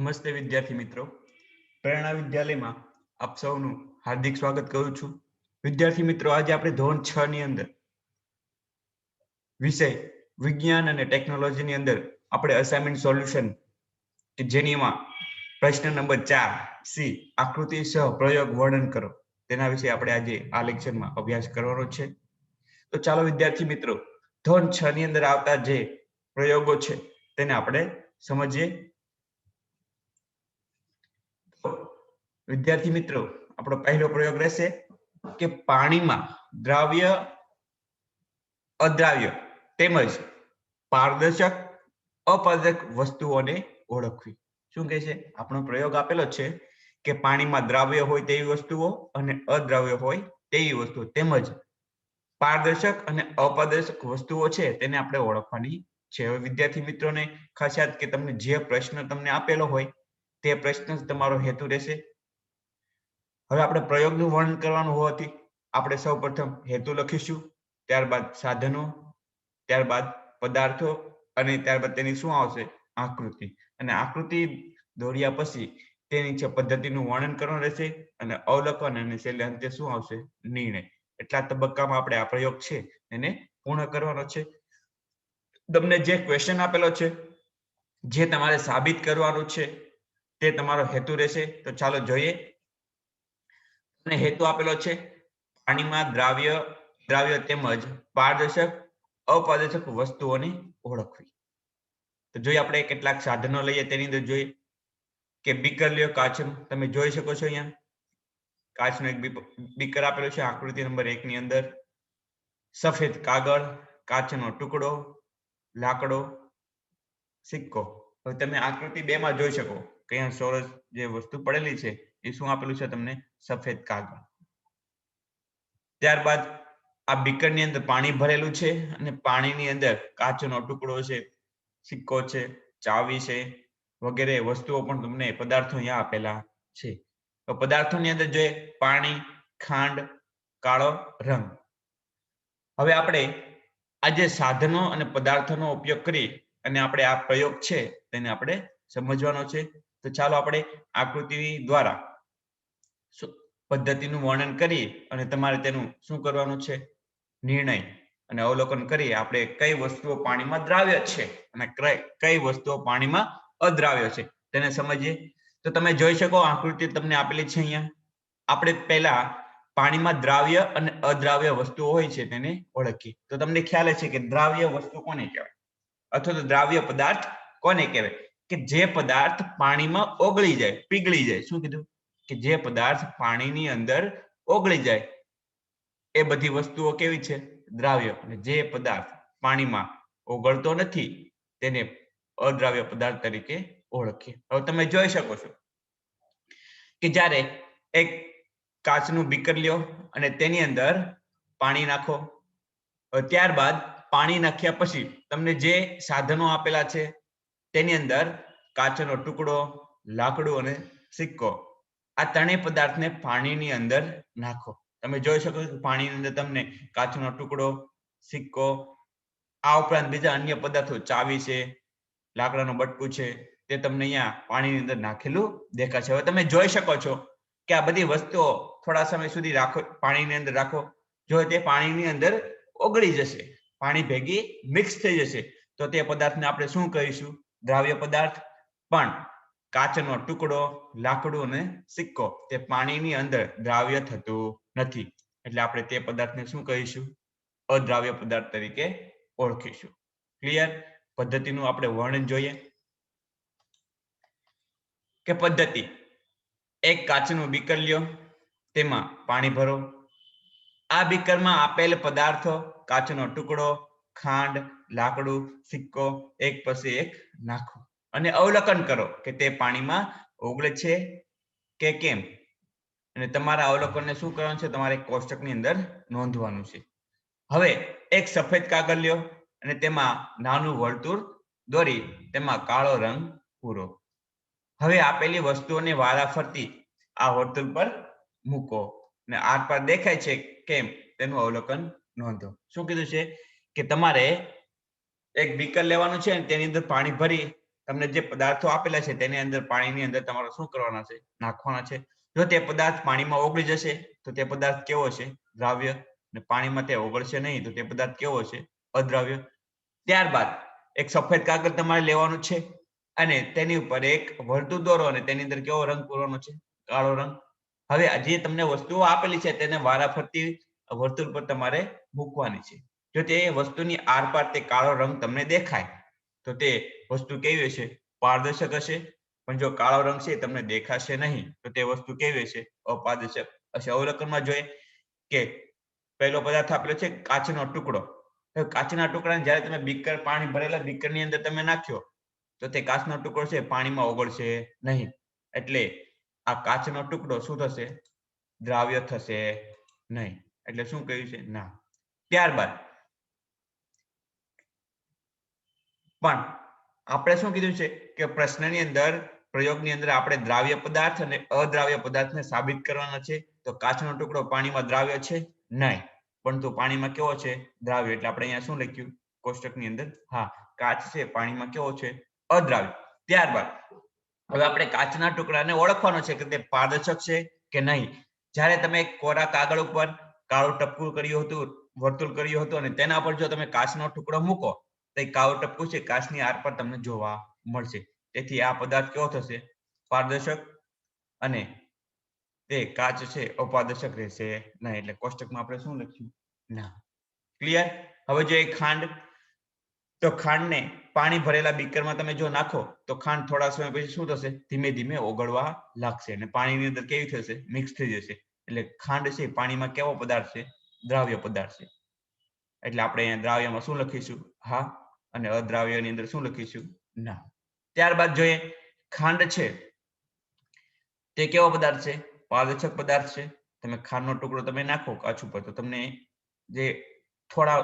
નમસ્તે વિદ્યાર્થી મિત્રો, પ્રેરણા વિદ્યાલયમાં આપ સૌનું હાર્દિક સ્વાગત કરું છું. વિદ્યાર્થી મિત્રો, આજે આપણે ધોરણ 6 ની અંદર વિષય વિજ્ઞાન અને ટેકનોલોજીની અંદર આપણે અસાઇનમેન્ટ સોલ્યુશન કે જેનીમાં પ્રશ્ન નંબર 4 સી આકૃતિ સહ પ્રયોગ વર્ણન કરો તેના વિશે આપણે આજે આ લેક્ચરમાં અભ્યાસ કરવાનો છે. તો ચાલો વિદ્યાર્થી મિત્રો, ધોરણ 6 ની અંદર આવતા જે પ્રયોગો છે તેને આપણે સમજીએ. વિદ્યાર્થી મિત્રો, આપણો પહેલો પ્રયોગ રહેશે કે પાણીમાં દ્રાવ્ય, અદ્રાવ્ય તેમજ પારદર્શક, અપારદર્શક વસ્તુઓને ઓળખવી. શું કહે છે? આપણો પ્રયોગ આપેલો છે કે પાણીમાં દ્રાવ્ય હોય તેવી વસ્તુઓ અને અદ્રાવ્ય હોય તેવી વસ્તુઓ તેમજ પારદર્શક અને અપારદર્શક વસ્તુઓ છે તેને આપણે ઓળખવાની છે. હવે વિદ્યાર્થી મિત્રોને ખાસ યાદ કે તમને જે પ્રશ્ન તમને આપેલો હોય તે પ્રશ્ન જ તમારો હેતુ રહેશે. હવે આપણે પ્રયોગનું વર્ણન કરવાનું હોવાથી આપણે સૌપ્રથમ હેતુ લખીશું, ત્યારબાદ સાધનો, ત્યારબાદ પદાર્થો અને ત્યારબાદ તેની શું આવશે? આકૃતિ. અને આકૃતિ દોર્યા પછી તેની છે પદ્ધતિનું વર્ણન કરવાનું રહેશે અને અવલોકન અને છેલ્લે અંતે શું આવશે? નિર્ણય. એટલા તબક્કામાં આપણે આ પ્રયોગ છે એને પૂર્ણ કરવાનો છે. તમને જે ક્વેશ્ચન આપેલો છે, જે તમારે સાબિત કરવાનું છે તે તમારો હેતુ રહેશે. તો ચાલો જોઈએ. અને હેતુ આપેલો છે પાણીમાં દ્રાવ્ય તેમજ પારદર્શક, અપારદર્શક વસ્તુઓને ઓળખવી. તો જોઈએ આપણે કેટલાક સાધનો લઈએ તેની અંદર જોઈએ કે બીકર લ્યો, કાચનું. તમે જોઈ શકો છો અહીંયા કાચનું એક બીકર આપેલું છે આકૃતિ નંબર 1 ની અંદર. સફેદ કાગળ, કાચનો ટુકડો, લાકડો, સિક્કો. હવે તમે આકૃતિ 2 માં જોઈ શકો કે અહીંયા ચોરસ જે વસ્તુ પડેલી છે એ શું આપેલું છે તમને? સફેદ કાગળ. ત્યારબાદ આ બીકરની અંદર પાણી ભરેલું છે અને પાણીની અંદર કાચનો ટુકડો છે, સિક્કો છે, ચાવી છે વગેરે વસ્તુઓ પણ તમને પદાર્થો અહીંયા આપેલા છે. તો પદાર્થોની અંદર જોઈએ પાણી, ખાંડ, કાળો રંગ. હવે આપણે આ જે સાધનો અને પદાર્થોનો ઉપયોગ કરી અને આપણે આ પ્રયોગ છે તેને આપણે સમજવાનો છે. તો ચાલો આપણે આકૃતિ દ્વારા પદ્ધતિનું વર્ણન કરી અને તમારે તેનું શું કરવાનું છે? નિર્ણય અને અવલોકન કરી આપણે કઈ વસ્તુઓ પાણીમાં દ્રાવ્ય છે અને કઈ વસ્તુઓ પાણીમાં અદ્રાવ્ય છે તેને સમજીએ. તો તમે જોઈ શકો આકૃતિ તમને આપેલી છે અહીંયા. આપણે પહેલા પાણીમાં દ્રાવ્ય અને અદ્રાવ્ય વસ્તુઓ હોય છે તેને ઓળખી. તો તમને ખ્યાલ છે કે દ્રાવ્ય વસ્તુ કોને કહેવાય અથવા તો દ્રાવ્ય પદાર્થ કોને કહેવાય? કે જે પદાર્થ પાણીમાં ઓગળી જાય, પીગળી જાય. શું કીધું? કે જે પદાર્થ પાણીની અંદર ઓગળી જાય એ બધી વસ્તુઓ કેવી છે? દ્રાવ્ય. અને જે પદાર્થ પાણીમાં ઓગળતો નથી તેને અદ્રાવ્ય પદાર્થ તરીકે ઓળખીએ. હવે તમે જોઈ શકો છો કે જ્યારે એક કાચનું બીકર લ્યો અને તેની અંદર પાણી નાખો. ત્યારબાદ પાણી નાખ્યા પછી તમને જે સાધનો આપેલા છે તેની અંદર કાચનો ટુકડો, લાકડું અને સિક્કો, આ ત્રણેય પદાર્થને પાણીની અંદર નાખો. તમે જોઈ શકો છો પાણીની અંદર તમને કાચનો ટુકડો, સિક્કો, આ ઉપરાંત બીજા અન્ય પદાર્થો, ચાવી છે, લાકડાનું બટકું છે, તે તમને અહીંયા પાણીની અંદર નાખેલું દેખાય છે. હવે તમે જોઈ શકો છો કે આ બધી વસ્તુઓ થોડા સમય સુધી રાખો, પાણીની અંદર રાખો. જો તે પાણીની અંદર ઓગળી જશે, પાણી ભેગી મિક્સ થઈ જશે, તો તે પદાર્થને આપણે શું કહીશું? દ્રાવ્ય પદાર્થ. પણ કાચનો ટુકડો, લાકડું અને સિક્કો તે પાણીની અંદર દ્રાવ્ય થતું નથી, એટલે આપણે તે પદાર્થને શું કહીશું? અદ્રાવ્ય પદાર્થ તરીકે ઓળખીશું. ક્લિયર? પદ્ધતિનું આપણે વર્ણન જોઈએ કે પદ્ધતિ: એક કાચનું બીકર લ્યો, તેમાં પાણી ભરો. આ બીકરમાં આપેલ પદાર્થો કાચનો ટુકડો, ખાંડ, લાકડું, સિક્કો એક પછી એક નાખો અને અવલોકન કરો કે તે પાણીમાં ઓગળે છે કે કેમ. અને તમારા અવલોકનને શું કરવાનું છે? તમારે કોષ્ટકની અંદર નોંધવાનું છે. હવે એક સફેદ કાગળ લ્યો અને તેમાં નાનું વર્તુળ દોરી તેમાં કાળો રંગ પૂરો. હવે આપેલી વસ્તુઓને વારાફરતી આ વર્તુળ પર મૂકો અને આરપાર દેખાય છે કેમ તેનું અવલોકન નોંધો. શું કીધું છે? કે તમારે એક બીકર લેવાનું છે અને તેની અંદર પાણી ભરી તમને જે પદાર્થો આપેલા છે તેની અંદર પાણીની અંદર તમારે શું કરવાના છે? નાખવાના છે. જો તે પદાર્થ પાણીમાં ઓગળી જશે તો તે પદાર્થ કેવો છે? દ્રાવ્ય. અને પાણીમાં તે ઓગળશે નહીં તો તે પદાર્થ કેવો છે? અદ્રાવ્ય. ત્યારબાદ એક સફેદ કાગળ તમારે લેવાનું છે અને તેની ઉપર એક વર્તુળ દોરો અને તેની અંદર કેવો રંગ પૂરવાનો છે? કાળો રંગ. હવે જે તમને વસ્તુઓ આપેલી છે તેને વારાફરતી વર્તુળ પર તમારે મૂકવાની છે. જો તે વસ્તુની આરપાર તે કાળો રંગ તમને દેખાય તો તે વસ્તુ કેવી હશે? પારદર્શક હશે. પણ જો કાળો રંગ છે તમને દેખાશે નહીં તો તે વસ્તુ કેવી હશે? અપારદર્શક હશે. અવલોકનમાં જોઈએ કે પહેલો પદાર્થ આપેલો છે કાચનો ટુકડો. કાચના ટુકડાને જ્યારે તમે બીકર પાણી ભરેલા બીકરની અંદર તમે નાખ્યો તો તે કાચનો ટુકડો છે પાણીમાં ઓગળશે નહીં. એટલે આ કાચનો ટુકડો શું થશે? દ્રાવ્ય થશે નહીં. એટલે શું કહ્યું છે? ના. ત્યારબાદ પણ આપણે શું કીધું છે કે પ્રશ્નની અંદર પ્રયોગની અંદર આપણે દ્રાવ્ય પદાર્થ અને અદ્રાવ્ય પદાર્થને સાબિત કરવાના છે. તો કાચનો ટુકડો પાણીમાં દ્રાવ્ય છે? નહીં. પરંતુ પાણીમાં કેવો છે? દ્રાવ્ય. એટલે આપણે અહીંયા શું લખ્યું કોષ્ટકની અંદર? હા, કાચ છે પાણીમાં કેવો છે? અદ્રાવ્ય. ત્યારબાદ હવે આપણે કાચના ટુકડાને ઓળખવાનો છે કે તે પારદર્શક છે કે નહીં. જ્યારે તમે કોરા કાગળ ઉપર કાળું ટપકું કર્યું હતું, વર્તુળ કર્યું હતું અને તેના પર જો તમે કાચનો ટુકડો મૂકો તો કાળું ટપકું છે કાચની આરપાર તમને જોવા મળશે. તેથી આ પદાર્થ કેવો થશે? પારદર્શક. અને તે કાચ છે અપારદર્શક રહેશે નહીં. એટલે કોષ્ટકમાં આપણે શું લખ્યું? ના. ક્લિયર? હવે જો ખાંડ, તો ખાંડને પાણી ભરેલા બીકરમાં તમે જો નાખો તો ખાંડ થોડા સમય પછી શું થશે? ધીમે ધીમે ઓગળવા લાગશે અને પાણીની અંદર કેવી થશે? મિક્સ થઈ જશે. એટલે ખાંડ છે પાણીમાં કેવો પદાર્થ છે? દ્રાવ્ય પદાર્થ છે. એટલે આપણે અહીંયા દ્રાવ્યમાં શું લખીશું? હા. અને અદ્રાવ્યની અંદર શું લખીશું? ના. ત્યારબાદ જોઈએ ખાંડ છે તે કેવો પદાર્થ છે? પારદર્શક પદાર્થ છે. તમે ખાંડનો ટુકડો તમે નાખો કાચ ઉપર તો તમને જે થોડા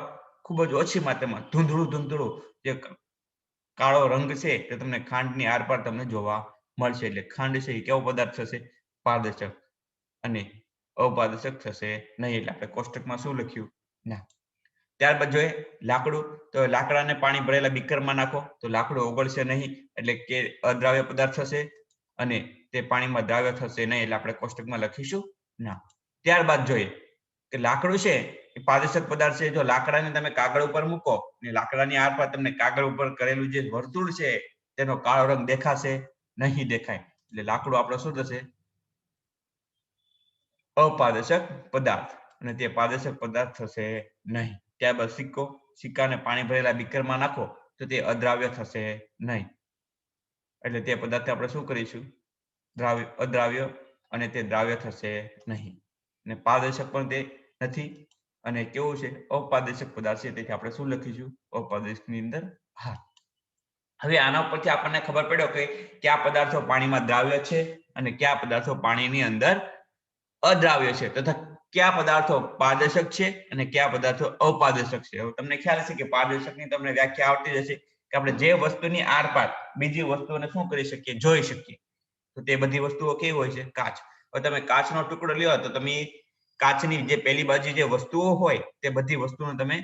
ખૂબ જ ઓછી માત્રામાં ધૂંધળું જે કાળો રંગ છે તે તમને ખાંડની આરપાર તમને જોવા મળશે. એટલે ખાંડ છે એ કેવો પદાર્થ થશે? પારદર્શક. અને અપારદર્શક થશે નહીં. એટલે આપણે કોષ્ટકમાં શું લખ્યું? ના. ત્યારબાદ જોઈએ લાકડું, તો લાકડાને પાણી ભરેલા બીકરમાં નાખો તો લાકડું ઓગળશે નહીં. એટલે કે અદ્રાવ્ય પદાર્થ થશે અને તે પાણીમાં દ્રાવ્ય થશે નહીં. એટલે આપણે કોષ્ટકમાં લખીશું ના. ત્યારબાદ જોઈએ કે લાકડું છે એ પારદર્શક પદાર્થ છે. જો લાકડાને તમે કાગળ ઉપર મૂકો અને લાકડાની આરપાર તમને કાગળ ઉપર કરેલું જે વર્તુળ છે તેનો કાળો રંગ દેખાશે નહીં? દેખાય. એટલે લાકડું આપણે શું થશે? અપારદર્શક પદાર્થ અને તે પારદર્શક પદાર્થ થશે નહીં. ત્યારબાદ સિક્કો, સિક્કાને પાણી ભરેલા બીકરમાં નાખો તો તે અદ્રાવ્ય થશે નહીં. એટલે તે પદાર્થ આપણે શું કરીશું? અદ્રાવ્ય અને તે દ્રાવ્ય થશે નહીં. અને પારદર્શક પણ તે નથી અને કેવું છે? અપારદર્શક પદાર્થ છે. તેથી આપણે શું લખીશું? અપારદર્શકની અંદર હા. હવે આના ઉપરથી આપણને ખબર પડ્યો કે કયા પદાર્થો પાણીમાં દ્રાવ્ય છે અને કયા પદાર્થો પાણીની અંદર અદ્રાવ્ય છે તથા કયા પદાર્થો પારદર્શક છે અને કયા પદાર્થો અપારદર્શક છે. હવે તમને ખ્યાલ હશે કે પારદર્શકની તમને વ્યાખ્યા આવતી જશે કે આપણે જે વસ્તુની આરપાર બીજી વસ્તુને શું કરી શકીએ? જોઈ શકીએ. તો તે બધી વસ્તુઓ કેવી હોય છે? કાચ. હવે તમે કાચનો ટુકડો લ્યો તો તમે કાચની જે પહેલી બાજુ જે વસ્તુઓ હોય તે બધી વસ્તુને તમે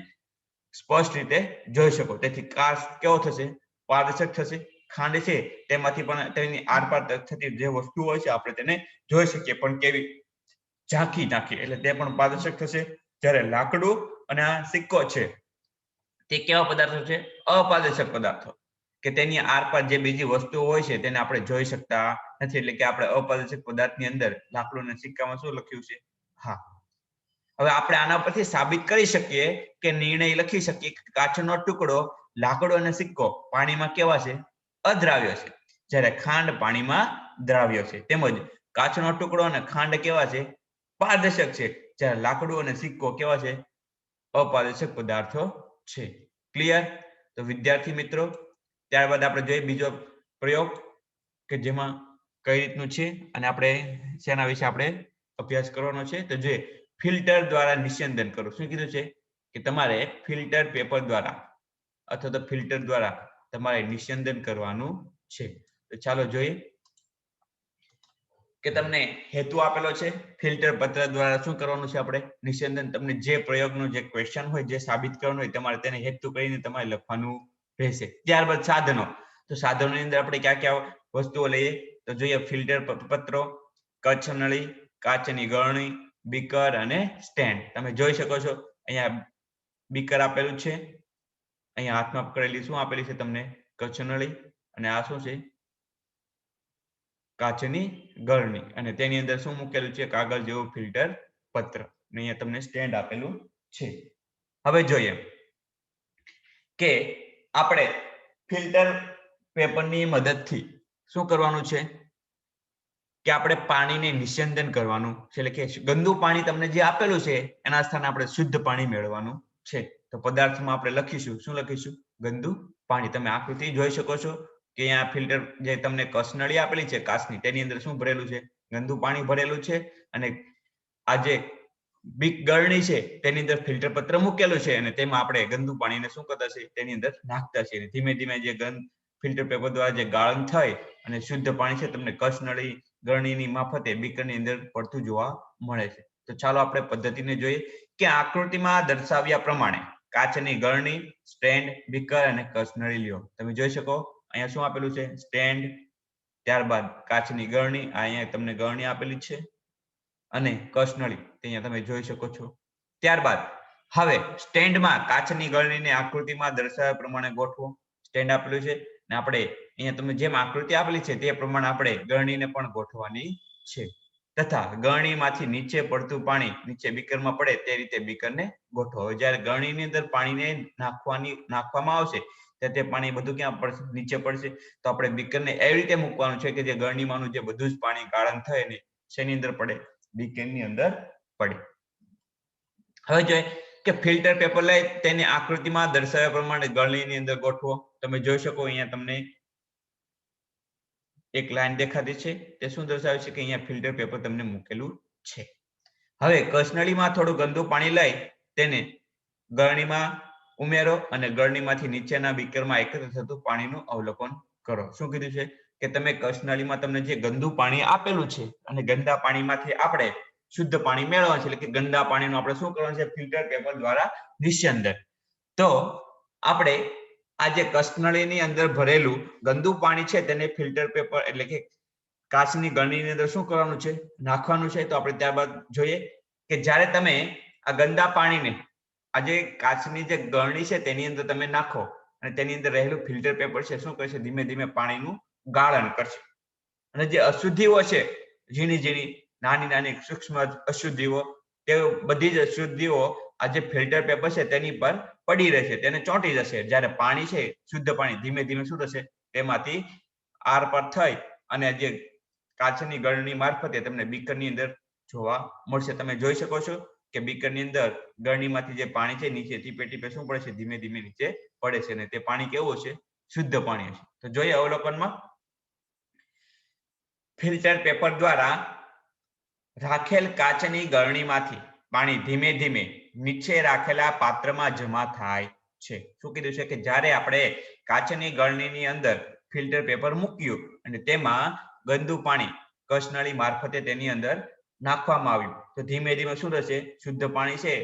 સ્પષ્ટ રીતે જોઈ શકો. તેથી કાચ કેવો થશે? પારદર્શક થશે. ખાંડ છે તેમાંથી પણ તેની આરપાર થતી જે વસ્તુ હોય છે આપણે તેને જોઈ શકીએ, પણ કેવી? ઝાંખી. એટલે તે પણ પારદર્શક થશે. જ્યારે લાકડું અને આ સિક્કો છે તે કેવા પદાર્થો છે? અપારદર્શક પદાર્થો, કે તેની આરપાર જે બીજી વસ્તુઓ હોય છે તેને આપણે જોઈ શકતા નથી. એટલે કે આપણે અપારદર્શક પદાર્થની અંદર લાકડું અને સિક્કામાં શું લખ્યું છે? હા. હવે આપણે આના પરથી સાબિત કરી શકીએ કે નિર્ણય લખી શકીએ કે કાચનો ટુકડો, લાકડો અને સિક્કો પાણીમાં કેવા છે? અદ્રાવ્ય છે. જ્યારે ખાંડ પાણીમાં દ્રાવ્ય છે. તેમજ કાચનો ટુકડો અને ખાંડ કેવા છે? પારદર્શક છે. જ્યારે લાકડું અને સિક્કો કેવા છે? અપારદર્શક પદાર્થો છે. ક્લિયર? તો વિદ્યાર્થી મિત્રો, ત્યારબાદ આપણે જોઈએ બીજો પ્રયોગ કે જેમાં કઈ રીતનું છે અને આપણે શેના વિશે આપણે અભ્યાસ કરવાનો છે. તો જોઈએ ફિલ્ટર દ્વારા નિસ્યંદન કરો. શું કીધું છે? કે તમારે ફિલ્ટર પેપર દ્વારા અથવા તો ફિલ્ટર દ્વારા તમારે નિસ્યંદન કરવાનું છે. તો ચાલો જોઈએ કે તમને હેતુ આપેલો છે. ફિલ્ટર પત્ર દ્વારા શું કરવાનું છે? આપણે નિસ્યંદન. તમને જે પ્રયોગનો જે ક્વેશ્ચન હોય, જે સાબિત કરવાનું હોય, તમારે તેને હેતુ કરીને તમારે લખવાનું રહેશે. ત્યારબાદ સાધનો. તો સાધનોની અંદર આપણે ક્યાં ક્યાં વસ્તુઓ લઈએ તો જોઈએ ફિલ્ટર પત્રો, કચ્છનળી, કાચની ગળણી, બીકર અને સ્ટેન્ડ. તમે જોઈ શકો છો અહીંયા બીકર આપેલું છે, અહીંયા હાથમાં પકડેલી શું આપેલી છે તમને કચ્છનળી, અને આ શું છે કાચની ગળણી, અને તેની અંદર શું મૂકેલું છે કાગળ જેવું ફિલ્ટર પત્ર, અને અહીંયા તમને સ્ટેન્ડ આપેલું છે. હવે જોઈએ કે આપણે ફિલ્ટર પેપરની મદદથી શું કરવાનું છે કે આપણે પાણીને નિસ્યંદન કરવાનું છે, એટલે કે ગંદુ પાણી તમને જે આપેલું છે એના સ્થાને આપણે શુદ્ધ પાણી મેળવવાનું છે. તો પદાર્થમાં આપણે લખીશું, શું લખીશું? ગંદુ પાણી. તમે આકૃતિ જોઈ શકો છો કે અહીંયા ફિલ્ટર જે તમને કસનળી આપેલી છે કાચની, તેની અંદર શું ભરેલું છે? ગંદુ પાણી ભરેલું છે, અને આ જે બીક ગળણી છે તેની અંદર ફિલ્ટર પત્ર મૂકેલું છે, અને તેમાં આપણે ગંદુ પાણીને શું કરતા છે તેની અંદર નાખતા છે. ધીમે ધીમે જે ફિલ્ટર પેપર દ્વારા જે ગાળણ થઈ અને શુદ્ધ પાણી છે તમને કચ્છનળી ગળણીની મારફતે બીકરની અંદર પડતું જોવા મળે છે. તો ચાલો આપણે પદ્ધતિને જોઈએ કે આકૃતિમાં દર્શાવ્યા પ્રમાણે કાચની ગળણી, સ્ટેન્ડ, બીકર અને કચ્છનળી લ્યો. તમે જોઈ શકો અહીંયા શું આપેલું છે? સ્ટેન્ડ, ત્યારબાદ કાચની ગળણી, અહીંયા તમને ગળણી આપેલી છે, અને કચ્છનળી અહીંયા તમે જોઈ શકો છો. ત્યારબાદ હવે સ્ટેન્ડમાં કાચની ગળણીને આકૃતિમાં દર્શાવ્યા પ્રમાણે ગોઠવો. સ્ટેન્ડ આપેલું છે ને આપણે અહીંયા તમે જેમ આકૃતિ આપેલી છે તે પ્રમાણે આપણે ગળણીને પણ ગોઠવવાની છે, તથા ગળણીમાંથી નીચે પડતું પાણી નીચે બીકરમાં પડે તે રીતે બીકરને ગોઠવો. જ્યારે ગળણીની અંદર પાણીને નાખવામાં આવશે ત્યારે તે પાણી બધું ક્યાં પડશે? નીચે પડશે. તો આપણે બીકરને એવી રીતે મૂકવાનું છે કે જે ગળણીમાંનું જે બધું જ પાણી ગાળણ થાય ને શેની અંદર પડે? બીકરની અંદર પડે. હવે જોઈએ કે ફિલ્ટર પેપર લઈ તેની આકૃતિમાં દર્શાવ્યા પ્રમાણે ગળણીની અંદર ગોઠવો. તમે જોઈ શકો અહીંયા તમને એક લાઈન દેખાતી છે, તે શું દર્શાવે છે કે અહીંયા ફિલ્ટર પેપર તમને મૂકેલું છે. હવે કચ્છનળીમાં થોડું ગંદુ પાણી લઈ તેને ગળણીમાં ઉમેરો અને ગળણીમાંથી નીચેના બીકરમાં એકત્ર થતું પાણીનું અવલોકન કરો. શું કીધું છે કે તમે કચ્છનળીમાં તમને જે ગંદુ પાણી આપેલું છે અને ગંદા પાણીમાંથી આપણે શુદ્ધ પાણી મેળવવાનું છે, એટલે કે ગંદા પાણીનું આપણે શું કરવાનું છે? ફિલ્ટર પેપર દ્વારા નિસ્યંદન. તો આપણે આ જે કચ્છનળીની અંદર ભરેલું ગંદુ પાણી છે તેને ફિલ્ટર પેપર એટલે કે કાચની ગળણીની અંદર શું કરવાનું છે? નાખવાનું છે. તો આપણે ત્યારબાદ જોઈએ કે જ્યારે તમે આ ગંદા પાણીને આ જે કાચની જે ગળણી છે તેની અંદર તમે નાખો અને તેની અંદર રહેલું ફિલ્ટર પેપર છે શું કરશે? ધીમે ધીમે પાણીનું ગાળણ કરશે, અને જે અશુદ્ધિઓ છે ઝીણી ઝીણી નાની નાની સૂક્ષ્મ અશુદ્ધિઓ, તે બધી જ અશુદ્ધિઓ આ જે ફિલ્ટર પેપર છે તેની પર પડી રહેશે, તેને ચોંટી જશે. જ્યારે પાણી છે શુદ્ધ પાણી ધીમે ધીમે શું થશે? તેમાંથી આર પાર થઈ અને જે કાચની ગળણી મારફતે તમને બીકરની અંદર જોવા મળશે. તમે જોઈ શકો છો કે બીકરની અંદર ગળણીમાંથી જે પાણી છે નીચે ટીપે ટીપે શું પડે છે? ધીમે ધીમે નીચે પડે છે, અને તે પાણી કેવું છે? શુદ્ધ પાણી હશે. તો જોઈએ અવલોકનમાં ફિલ્ટર પેપર દ્વારા રાખેલ કાચની ગળણીમાંથી પાણી ધીમે ધીમે નીચે રાખેલા પાત્રમાં જમા થાય છે. શું કીધું છે કે જ્યારે આપણે કાચની ગળણીની અંદર ફિલ્ટર પેપર મૂક્યું અને તેમાં ગંદુ પાણી કચ્છનળી મારફતે તેની અંદર નાખવામાં આવ્યું, તો ધીમે ધીમે શું થશે? શુદ્ધ પાણી છે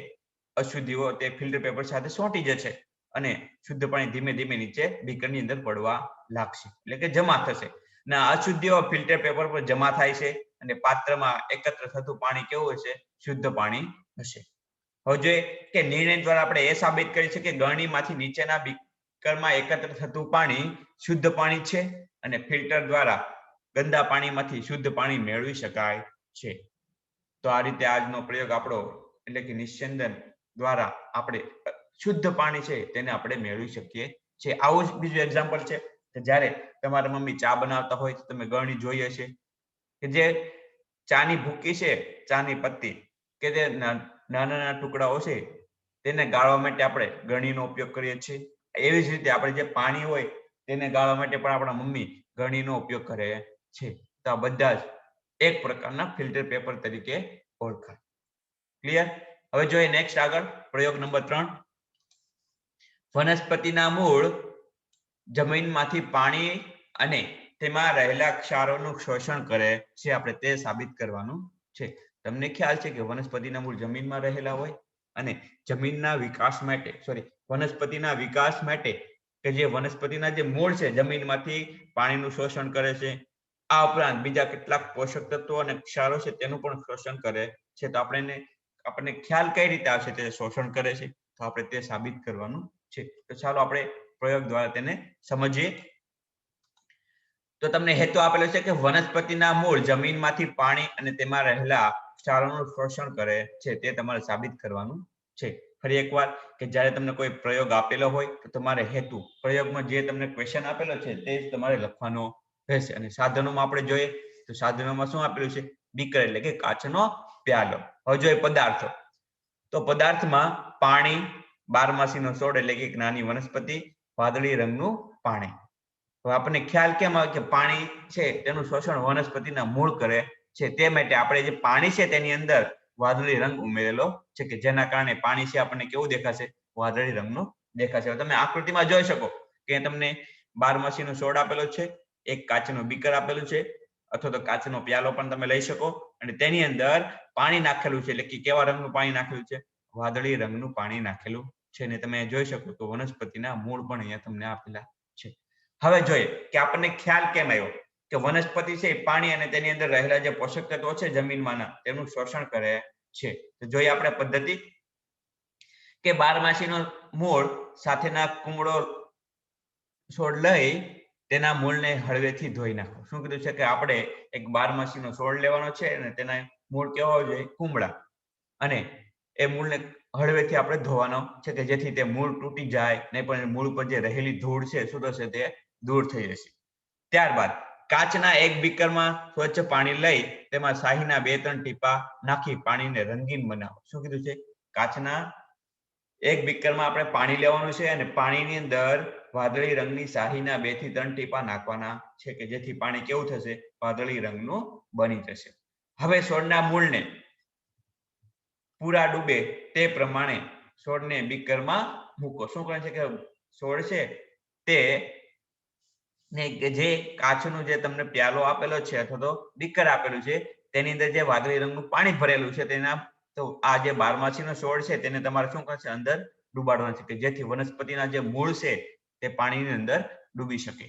અશુદ્ધિઓ તે ફિલ્ટર પેપર સાથે ચોંટી જશે અને શુદ્ધ પાણી ધીમે ધીમે નીચે બીકરની અંદર પડવા લાગશે, એટલે કે જમા થશે. અને અશુદ્ધિઓ ફિલ્ટર પેપર પર જમા થાય છે અને પાત્રમાં એકત્ર થતું પાણી કેવું હશે? શુદ્ધ પાણી હશે. હવે જોઈએ કે નિર્ણય દ્વારા આપણે એ સાબિત કરી છે કે ગળણીમાંથી નીચેના બીકરમાં એકત્ર થતું પાણી શુદ્ધ પાણી છે અને ફિલ્ટર દ્વારા ગંદા પાણીમાંથી શુદ્ધ પાણી મેળવી શકાય છે. તો આ રીતે આજનો પ્રયોગ આપણો એટલે કે નિસ્યંદન દ્વારા આપણે શુદ્ધ પાણી છે તેને આપણે મેળવી શકીએ છીએ. આવું જ બીજું એક્ઝામ્પલ છે કે જ્યારે તમારા મમ્મી ચા બનાવતા હોય તો તમે ગળણી જોઈ હશે કે જે ચાની ભૂકી છે, ચાની પત્તી કે જે નાના નાના ટુકડાઓ છે તેને ગાળવા માટે આપણે ગળણીનો ઉપયોગ કરીએ છીએ. એવી જ રીતે આપણે જે પાણી હોય તેને ગાળવા માટે પણ આપણા મમ્મી ગળણીનો ઉપયોગ કરે છે. તો આ બધા જ એક પ્રકારના ફિલ્ટર પેપર તરીકે ઓળખાય. ક્લિયર? હવે જોઈએ નેક્સ્ટ આગળ પ્રયોગ નંબર 3. વનસ્પતિના મૂળ જમીનમાંથી પાણી અને તેમાં રહેલા ક્ષારોનું શોષણ કરે છે, આપણે તે સાબિત કરવાનું છે. તમને ખ્યાલ છે કે વનસ્પતિના મૂળ જમીનમાં રહેલા હોય અને જમીનના વિકાસ માટે વનસ્પતિના વિકાસ માટે કે જે વનસ્પતિના જે મૂળ છે જમીનમાંથી પાણીનું શોષણ કરે છે. આ ઉપરાંત બીજા કેટલાક પોષક તત્વો અને ક્ષારો છે તેનું પણ શોષણ કરે છે. તો આપણને ખ્યાલ કઈ રીતે આવશે તે શોષણ કરે છે, તો આપણે તે સાબિત કરવાનું છે. તો ચાલો આપણે પ્રયોગ દ્વારા તેને સમજીએ. તો તમને હેતુ આપેલો છે કે વનસ્પતિના મૂળ જમીનમાંથી પાણી અને તેમાં રહેલા ક્ષારોનું શોષણ કરે છે, તે તમારે સાબિત કરવાનું છે. ફરી એકવાર કે જ્યારે તમને કોઈ પ્રયોગ આપેલો હોય તો તમારે હેતુ પ્રયોગમાં જે તમને ક્વેશ્ચન આપેલો છે તે જ તમારે લખવાનો રહેશે. અને સાધનોમાં આપણે જોઈએ તો સાધનોમાં શું આપેલું છે? બીકર એટલે કે કાચનો પ્યાલો. હવે જોઈએ પદાર્થો, તો પદાર્થમાં પાણી, બારમાસીનો છોડ એટલે કે એક નાની વનસ્પતિ, વાદળી રંગનું પાણી. હવે આપણને ખ્યાલ કેમ આવે કે પાણી છે તેનું શોષણ વનસ્પતિના મૂળ કરે છે, તે માટે આપણે જે પાણી છે તેની અંદર વાદળી રંગ ઉમેરેલો છે, કે જેના કારણે પાણી છે આપણને કેવું દેખાશે? વાદળી રંગનું દેખાશે. તમે આકૃતિમાં જોઈ શકો કે તમને બારમાસીનો છોડ આપેલો છે, એક કાચનું બીકર આપેલું છે, અથવા તો કાચનો પ્યાલો પણ તમે લઈ શકો, અને તેની અંદર પાણી નાખેલું છે. એટલે કે કેવા રંગનું પાણી નાખેલું છે? વાદળી રંગનું પાણી નાખેલું છે. ને તમે જોઈ શકો તો વનસ્પતિના મૂળ પણ અહીંયા તમને આપેલા છે. હવે જોઈએ કે આપણને ખ્યાલ કેમ આવ્યો કે વનસ્પતિ છે પાણી અને તેની અંદર રહેલા જે પોષક તત્વો છે જમીનમાંના તેનું શોષણ કરે છે. તો જોઈએ આપણે પદ્ધતિ કે બારમાસીનો મૂળ સાથેના કુમળો છોડ લઈ તેના મૂળને હળવેથી ધોઈ નાખો. શું કીધું છે કે આપણે એક બારમાસીનો છોડ લેવાનો છે અને તેના મૂળ કેવા હોવા જોઈએ? કુમળા. અને એ મૂળને હળવેથી આપણે ધોવાનો છે, કે જેથી તે મૂળ તૂટી જાય નહીં, પણ મૂળ પર જે રહેલી ધૂળ છે શું થશે? તે દૂર થઈ જશે. ત્યારબાદ કાચના એક બીકરમાં સ્વચ્છ પાણી લઈ તેમાં શાહીના 2-3 ટીપા નાખી પાણીને રંગીન બનાવો. શું કીધું છે? કાચના એક બીકરમાં આપણે પાણી લેવાનું છે અને પાણીની અંદર વાદળી રંગની શાહીના 2 થી 3 ટીપા નાખવાના છે, કે જેથી પાણી કેવું થશે? વાદળી રંગનું બની જશે. હવે છોડના મૂળને પૂરા ડૂબે તે પ્રમાણે છોડને બીકરમાં મૂકો. શું કરે છે કે છોડ છે તે જે કાચનું જે તમને પ્યાલો આપેલો છે અથવા તો બીકર આપેલું છે તેની અંદર જે વાદળી રંગનું પાણી ભરેલું છે તેના તો આ જે બારમાસીનો છોડ છે તેને તમારે શું કરશે? અંદર ડૂબાડવાનો છે, કે જેથી વનસ્પતિના જે મૂળ છે તે પાણીની અંદર ડૂબી શકે.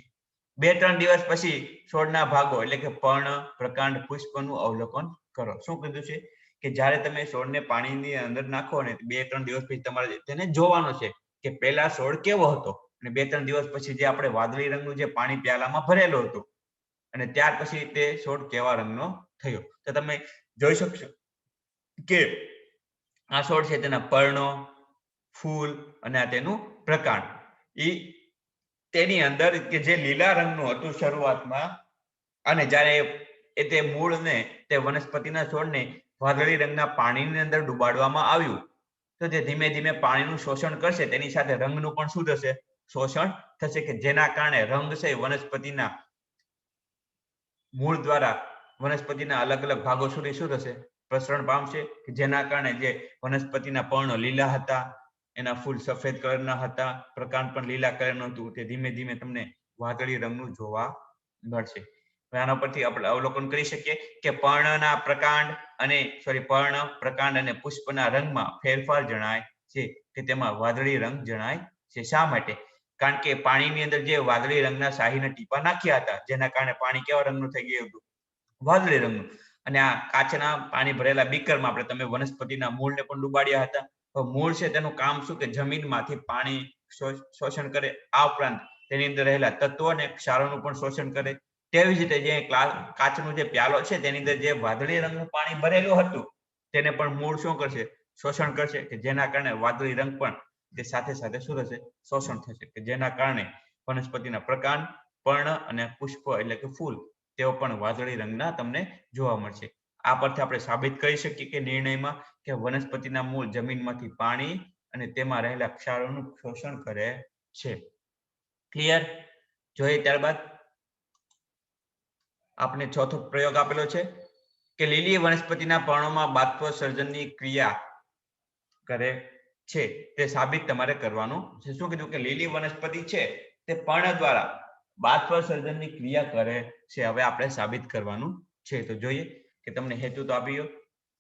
2-3 દિવસ પછી છોડના ભાગો એટલે કે પર્ણ, પ્રકાંડ, પુષ્પનું અવલોકન કરો. શું કીધું છે કે જ્યારે તમે છોડને પાણીની અંદર નાખો ને 2-3 દિવસ પછી તમારે તેને જોવાનો છે કે પહેલા છોડ કેવો હતો અને 2-3 દિવસ પછી જે આપણે વાદળી રંગનું જે પાણી પ્યાલામાં ભરેલું હતું અને ત્યાર પછી તે છોડ કેવા રંગનો થયો. તો તમે જોઈ શકશો કે આ છોડ છે તેના પર્ણો, ફૂલ અને આ તેનું પ્રકાંડ તેની અંદર કે જે લીલા રંગનું હતું શરૂઆતમાં, અને જ્યારે તે મૂળને તે વનસ્પતિના છોડને વાદળી રંગના પાણીની અંદર ડુબાડવામાં આવ્યું તો તે ધીમે ધીમે પાણીનું શોષણ કરશે, તેની સાથે રંગનું પણ શું થશે? શોષણ થશે, કે જેના કારણે રંગ છે વનસ્પતિના મૂળ દ્વારા વનસ્પતિના અલગ અલગ ભાગો સુધી શું થશે? પ્રસરણ પામશે, કે જેના કારણે જે વનસ્પતિના પર્ણો લીલા હતા, એના ફૂલ સફેદ કલરના હતા, પ્રકાંડ પણ લીલા કલરનું હતું, તે ધીમે ધીમે તમને વાદળી રંગનું જોવા મળશે. આના પરથી આપણે અવલોકન કરી શકીએ કે પર્ણ, પ્રકાંડ અને પુષ્પના રંગમાં ફેરફાર જણાય છે, કે તેમાં વાદળી રંગ જણાય છે. શા માટે? કારણ કે પાણીની અંદર જે વાદળી રંગના શાહીના ટીપા નાખ્યા હતા, જેના કારણે પાણી કેવા રંગનું થઈ ગયું હતું? વાદળી રંગનું. અને આ કાચના પાણી ભરેલા બીકરમાં આપણે તમે વનસ્પતિના મૂળને પણ ડુબાડ્યા હતા. તો મૂળ છે તેનું કામ શું? કે જમીનમાંથી પાણી શોષણ કરે, આ ઉપરાંત તેની અંદર રહેલા તત્વો અને ક્ષારોનું પણ શોષણ કરે. તેવી જ રીતે જે કાચનો જે પ્યાલો છે તેની અંદર જે વાદળી રંગનું પાણી ભરેલું હતું તેને પણ મૂળ શું કરશે? શોષણ કરશે, કે જેના કારણે વાદળી રંગ પણ તે સાથે સાથે શું થશે? શોષણ થશે, કે જેના કારણે વનસ્પતિના પ્રકાંડ, પર્ણ અને પુષ્પ એટલે કે ફૂલ તેઓ પણ વાદળી રંગના તમને જોવા મળશે. આ પરથી આપણે સાબિત કરી શકીએ કે નિર્ણયમાં કે વનસ્પતિના મૂળ જમીનમાંથી પાણી અને તેમાં રહેલા ક્ષારોનું શોષણ કરે છે. ક્લિયર? જોઈએ ત્યારબાદ આપણે ચોથો પ્રયોગ આપેલો છે કે લીલી વનસ્પતિના પર્ણોમાં બાષ્પોત્સર્જનની ક્રિયા કરે છે, તે સાબિત તમારે કરવાનું છે. શું કીધું? કે લીલી વનસ્પતિ છે તે પર્ણ દ્વારા બાષ્પોત્સર્જનની ક્રિયા કરે છે. હવે આપણે સાબિત કરવાનું છે. તો જોઈએ કે તમને હેતુ તો આપ્યો.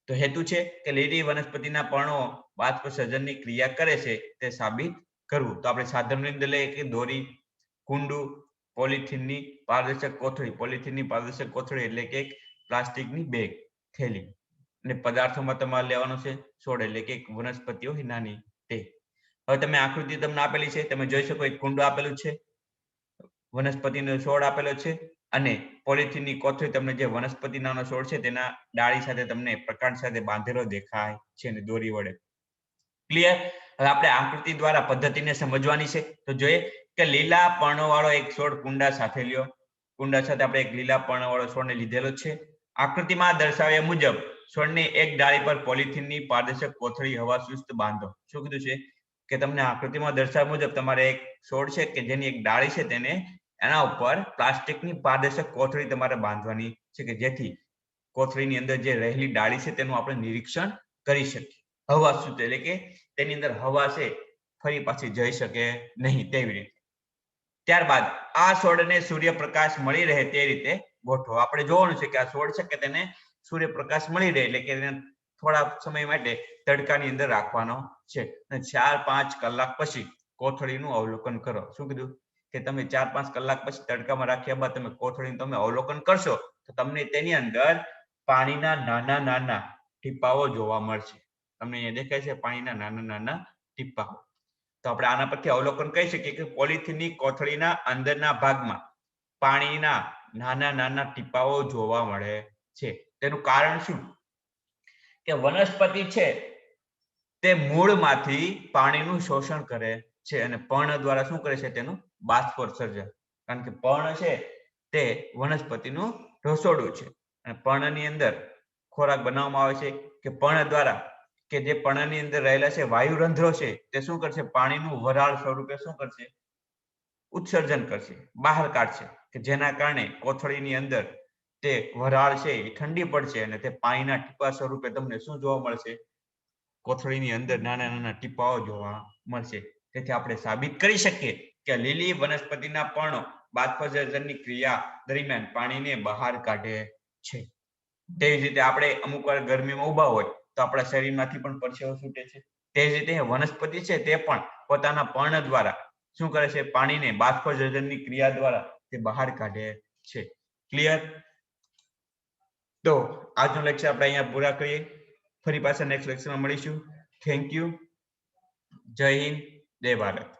તો હેતુ છે કે લીલી વનસ્પતિના પર્ણો બાષ્પોત્સર્જનની ક્રિયા કરે છે, તે સાબિત કરવું? તો આપણે સાધનની અંદર લઈએ કે દોરી, કુંડું, પોલિથીનની પારદર્શક કોથળી. પોલિથીનની પારદર્શક કોથળી એટલે કે એક પ્લાસ્ટિકની બેગ, થેલી. અને પદાર્થોમાં તમારે લેવાનું છે છોડ એટલે કે એક વનસ્પતિ હોય નાની તે. હવે તમે આકૃતિ તમને આપેલી છે, તમે જોઈ શકો એક કુંડું આપેલું છે, વનસ્પતિનો છોડ આપેલો છે અને પોલિથીનની કોથળી તમને જે વનસ્પતિ નાનો છોડ છે તેના ડાળી સાથે તમને પ્રકાંડ સાથે બાંધેલો દેખાય છે અને દોરી વડે. ક્લિયર? હવે આપણે આકૃતિ દ્વારા પદ્ધતિને સમજવાની છે. તો જોઈએ કે લીલા પર્ણવાળો એક છોડ કુંડા સાથે લ્યો. કુંડા સાથે આપણે એક લીલા પર્ણવાળો છોડને લીધેલો છે. આકૃતિમાં દર્શાવ્યા મુજબ છોડની એક ડાળી પર પોલિથીનની પારદર્શક કોથળી હવાસુસ્ત બાંધો. શું કીધું છે કે તમને આકૃતિમાં દર્શાવ્યા મુજબ તમારે એક છોડ છે કે જેની એક ડાળી છે તેને એના ઉપર પ્લાસ્ટિકની પારદર્શક કોથળી તમારે બાંધવાની છે કે જેથી કોથળીની અંદર જે રહેલી ડાળી છે તેનું આપણે નિરીક્ષણ કરી શકીએ. હવાસુસ્ત એટલે કે તેની અંદર હવા છે ફરી પાછી જઈ શકે નહીં તેવી રીતે. ત્યારબાદ આ છોડને સૂર્યપ્રકાશ મળી રહે તે રીતે ગોઠવો. આપણે જોવાનું છે કે આ છોડ છે કે તેને સૂર્યપ્રકાશ મળી રહે એટલે કે તેને થોડા સમય માટે તડકાની અંદર રાખવાનો છે. અને 4-5 કલાક પછી કોથળીનું અવલોકન કરો. શું કીધું કે તમે 4-5 કલાક પછી તડકામાં રાખ્યા બાદ તમે કોથળીનું તમે અવલોકન કરશો તો તમને તેની અંદર પાણીના નાના નાના ટીપાઓ જોવા મળશે. તમને અહીંયા દેખાય છે પાણીના નાના નાના ટીપાઓ. તો આપણે આના પરથી અવલોકન કહી શકીએ કે પોલિથીનની કોથળીના અંદરના ભાગમાં પાણીના નાના નાના ટીપાઓ જોવા મળે છે. તેનું કારણ શું કે વનસ્પતિ છે તે મૂળમાંથી પાણીનું શોષણ કરે છે અને પર્ણ દ્વારા શું કરે છે તેનું બાષ્પોત્સર્જન. કારણ કે પર્ણ છે તે વનસ્પતિનું રસોડું છે અને પર્ણની અંદર ખોરાક બનાવવામાં આવે છે કે પર્ણ દ્વારા કે જે પર્ણની અંદર રહેલા છે વાયુરંધ્રો છે તે શું કરશે પાણીનું વરાળ સ્વરૂપે શું કરશે ઉત્સર્જન કરશે, બહાર કાઢશે કે જેના કારણે કોથળીની અંદર તે વરાળ છે એ ઠંડી પડશે અને તે પાણીના ટીપા સ્વરૂપે તમને શું જોવા મળશે કોથળીની અંદર નાના નાના ટીપાઓ જોવા મળશે. તેથી આપણે સાબિત કરી શકીએ કે લીલી વનસ્પતિના પર્ણો બાષ્પોત્સર્જનની ક્રિયા દરમિયાન પાણીને બહાર કાઢે છે. તેવી જ રીતે આપણે અમુક વાર ગરમીમાં ઊભા હોય તો આપણા શરીરમાંથી પણ પરસેવો છૂટે છે. તે જ રીતે વનસ્પતિ છે તે પણ પોતાના પર્ણ દ્વારા શું કરે છે પાણીને બાષ્પોત્સર્જનની ક્રિયા દ્વારા તે બહાર કાઢે છે. ક્લિયર? તો આજનો લેક્ચર આપણે અહીંયા પૂરા કરીએ. ફરી પાછા નેક્સ્ટ લેક્ચરમાં મળીશું. Thank you. જય હિન્દ, જય ભારત.